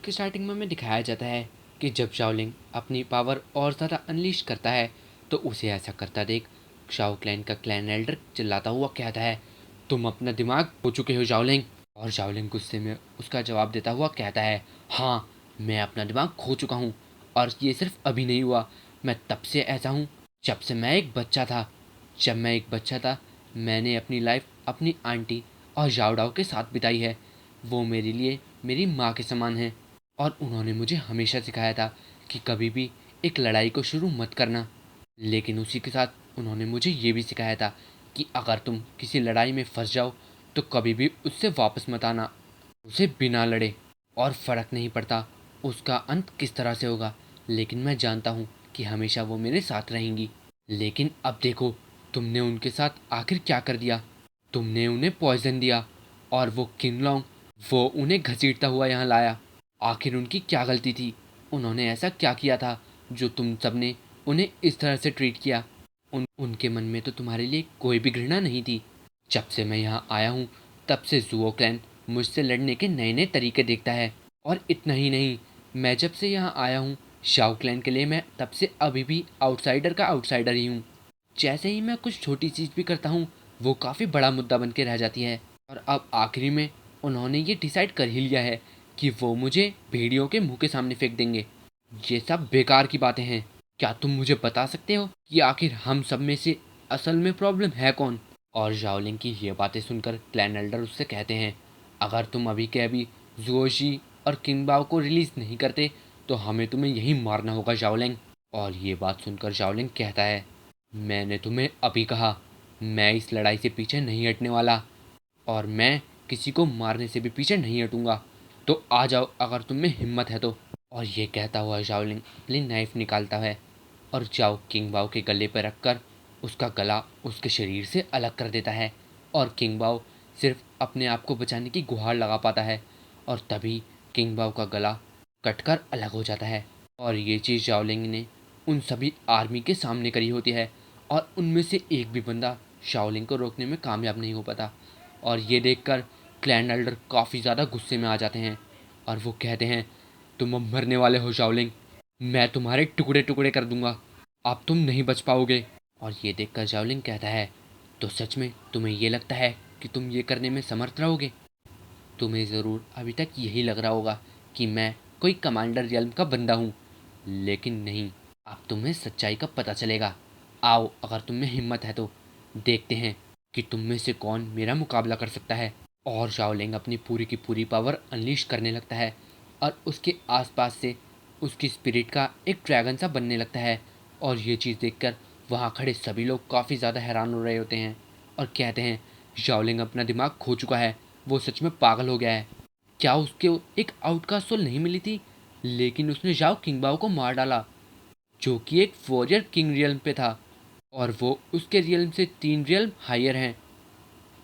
Episode के starting में हमें दिखाया जाता है कि जब शाओलिंग अपनी पावर और ज़्यादा अनलीश करता है तो उसे ऐसा करता देख शाओ क्लैन का क्लैन एल्डर चिल्लाता हुआ कहता है, तुम अपना दिमाग खो चुके हो शाओलिंग। और शाओलिंग गुस्से में उसका जवाब देता हुआ कहता है, हाँ, मैं अपना दिमाग खो चुका हूँ और ये सिर्फ अभी नहीं हुआ, मैं तब से ऐसा हूँ जब से मैं एक बच्चा था। जब मैं एक बच्चा था मैंने अपनी लाइफ अपनी आंटी और जाओडाओ के साथ बिताई है। वो मेरे लिए मेरी माँ के समान है और उन्होंने मुझे हमेशा सिखाया था कि कभी भी एक लड़ाई को शुरू मत करना। लेकिन उसी के साथ उन्होंने मुझे ये भी सिखाया था कि अगर तुम किसी लड़ाई में फंस जाओ तो कभी भी उससे वापस मत आना, उसे बिना लड़े। और फ़र्क नहीं पड़ता उसका अंत किस तरह से होगा, लेकिन मैं जानता हूँ कि हमेशा वो मेरे साथ रहेंगी। लेकिन अब देखो, तुमने उनके साथ आखिर क्या कर दिया। तुमने उन्हें पॉइजन दिया और वो किंगलोंग, वो उन्हें घसीटता हुआ यहाँ लाया। आखिर उनकी क्या गलती थी? उन्होंने ऐसा क्या किया था जो तुम सबने उन्हें इस तरह से ट्रीट किया? उनके मन में तो तुम्हारे लिए कोई भी घृणा नहीं थी। जब से मैं यहाँ आया हूँ तब से जुओ क्लैन मुझसे लड़ने के नए नए तरीके देखता है। और इतना ही नहीं, मैं जब से यहाँ आया हूँ शाओ क्लैन के लिए मैं तब से अभी भी आउटसाइडर का आउटसाइडर ही हूँ। जैसे ही मैं कुछ छोटी चीज़ भी करता हूँ वो काफ़ी बड़ा मुद्दा बन के रह जाती है। और अब आखिरी में उन्होंने ये डिसाइड कर ही लिया है कि वो मुझे भेड़ियों के मुंह के सामने फेंक देंगे। ये सब बेकार की बातें हैं। क्या तुम मुझे बता सकते हो कि आखिर हम सब में से असल में प्रॉब्लम है कौन? और जाओलिंग की ये बातें सुनकर क्लैन एल्डर उससे कहते हैं, अगर तुम अभी के अभी जुओशी और किंगबाओ को रिलीज नहीं करते तो हमें तुम्हें यहीं मारना होगा जाओलिंग। और ये बात सुनकर जाओलिंग कहता है, मैंने तुम्हें अभी कहा मैं इस लड़ाई से पीछे नहीं हटने वाला और मैं किसी को मारने से भी पीछे नहीं हटूंगा। तो आ जाओ अगर तुम में हिम्मत है तो। और ये कहता हुआ शाओलिंग अपनी नाइफ निकालता है और जाओ किंगबाओ के गले पर रखकर उसका गला उसके शरीर से अलग कर देता है। और किंगबाओ सिर्फ अपने आप को बचाने की गुहार लगा पाता है और तभी किंगबाओ का गला कटकर अलग हो जाता है। और ये चीज़ जाओलिंग ने उन सभी आर्मी के सामने करी होती है और उनमें से एक भी बंदा शाओलिंग को रोकने में कामयाब नहीं हो पाता। और ये देखकर क्लैन एल्डर काफ़ी ज़्यादा गुस्से में आ जाते हैं और वो कहते हैं, तुम अब मरने वाले हो शाओलिंग, मैं तुम्हारे टुकड़े टुकड़े कर दूंगा, अब तुम नहीं बच पाओगे। और ये देखकर शाओलिंग कहता है, तो सच में तुम्हें ये लगता है कि तुम ये करने में समर्थ रहोगे? तुम्हें ज़रूर अभी तक यही लग रहा होगा कि मैं कोई कमांडर रियल्म का बंदा हूँ, लेकिन नहीं, अब तुम्हें सच्चाई का पता चलेगा। आओ अगर तुम में हिम्मत है तो देखते हैं कि तुम में से कौन मेरा मुकाबला कर सकता है। और शाओलिंग अपनी पूरी की पूरी पावर अनलीश करने लगता है और उसके आसपास से उसकी स्पिरिट का एक ड्रैगन सा बनने लगता है। और ये चीज़ देखकर वहाँ खड़े सभी लोग काफ़ी ज़्यादा हैरान हो रहे होते हैं और कहते हैं, शाओलिंग अपना दिमाग खो चुका है, वो सच में पागल हो गया है। क्या उसके एक आउटकास्ट सोल नहीं मिली थी? लेकिन उसने जाओ किंगबाओ को मार डाला जो कि एक वॉरियर किंग रियल्म पे था और वो उसके रियल्म से 3 रियल्म हायर हैं।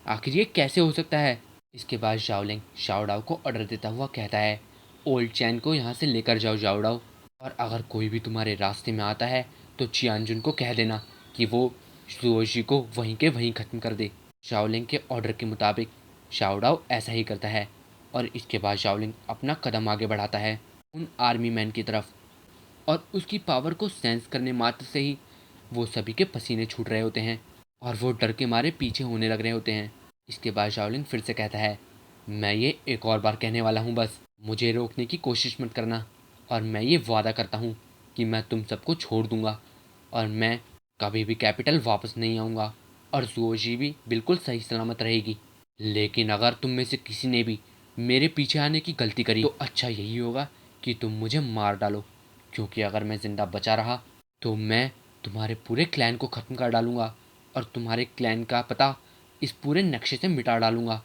आखिर ये कैसे हो सकता है? इसके बाद शाओलिंग शाओडाओ को ऑर्डर देता हुआ कहता है, ओल्ड चैन को यहाँ से लेकर जाओ जाओडाओ, और अगर कोई भी तुम्हारे रास्ते में आता है तो चियानजुन को कह देना कि वो सुओशी को वहीं के वहीं ख़त्म कर दे। शाओलिंग के ऑर्डर के मुताबिक शाओडाओ ऐसा ही करता है और इसके बाद शाओलिंग अपना कदम आगे बढ़ाता है उन आर्मी मैन की तरफ और उसकी पावर को सेंस करने मात्र से ही वो सभी के पसीने छूट रहे होते हैं और वो डर के मारे पीछे होने लग रहे होते हैं। इसके बाद शाओलिंग फिर से कहता है, मैं ये एक और बार कहने वाला हूँ, बस मुझे रोकने की कोशिश मत करना और मैं ये वादा करता हूँ कि मैं तुम सबको छोड़ दूंगा और मैं कभी भी कैपिटल वापस नहीं आऊँगा और जुओजी भी बिल्कुल सही सलामत रहेगी। लेकिन अगर तुम में से किसी ने भी मेरे पीछे आने की गलती करी तो अच्छा यही होगा कि तुम मुझे मार डालो, क्योंकि अगर मैं ज़िंदा बचा रहा तो मैं तुम्हारे पूरे क्लैन को ख़त्म कर डालूंगा और तुम्हारे क्लैन का पता इस पूरे नक्शे से मिटा डालूंगा।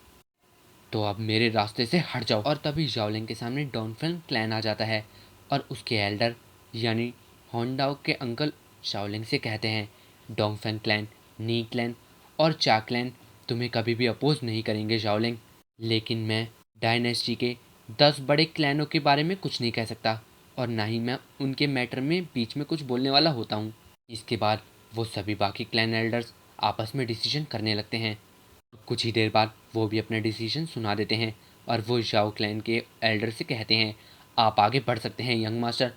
तो अब मेरे रास्ते से हट जाओ। और तभी जाओलिंग के सामने डॉनफेन क्लैन आ जाता है और उसके एल्डर यानी होंडाओ के अंकल शाओलिंग से कहते हैं, डोंगफेन क्लैन, नी क्लैन और चा क्लैन तुम्हें कभी भी अपोज नहीं करेंगे शाओलिंग, लेकिन मैं डायनेस्टी के 10 बड़े क्लैनों के बारे में कुछ नहीं कह सकता और ना ही मैं उनके मैटर में बीच में कुछ बोलने वाला होता हूँ। इसके बाद वो सभी बाकी क्लैन एल्डर्स आपस में डिसीजन करने लगते हैं। कुछ ही देर बाद वो भी अपना डिसीजन सुना देते हैं और वो जाओ क्लैन के एल्डर से कहते हैं, आप आगे बढ़ सकते हैं यंग मास्टर,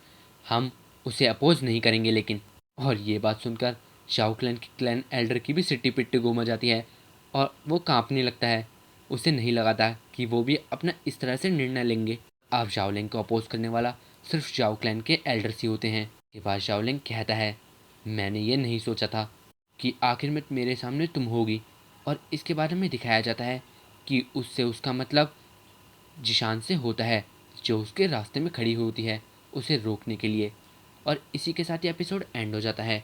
हम उसे अपोज नहीं करेंगे लेकिन। और ये बात सुनकर शाओ क्लैन की क्लैन एल्डर की भी सिट्टी पिट्टी गुम हो जाती है और वो कांपने लगता है। उसे नहीं लगाता कि वो भी अपना इस तरह से निर्णय लेंगे। अब शाओलिंग को अपोज करने वाला सिर्फ शाओ क्लैन के एल्डर्स ही होते हैं। के बाद शाओलिंग कहता है, मैंने ये नहीं सोचा था कि आखिर में मेरे सामने तुम होगी। और इसके बारे में दिखाया जाता है कि उससे उसका मतलब जिशान से होता है, जो उसके रास्ते में खड़ी होती है उसे रोकने के लिए। और इसी के साथ ये एपिसोड एंड हो जाता है।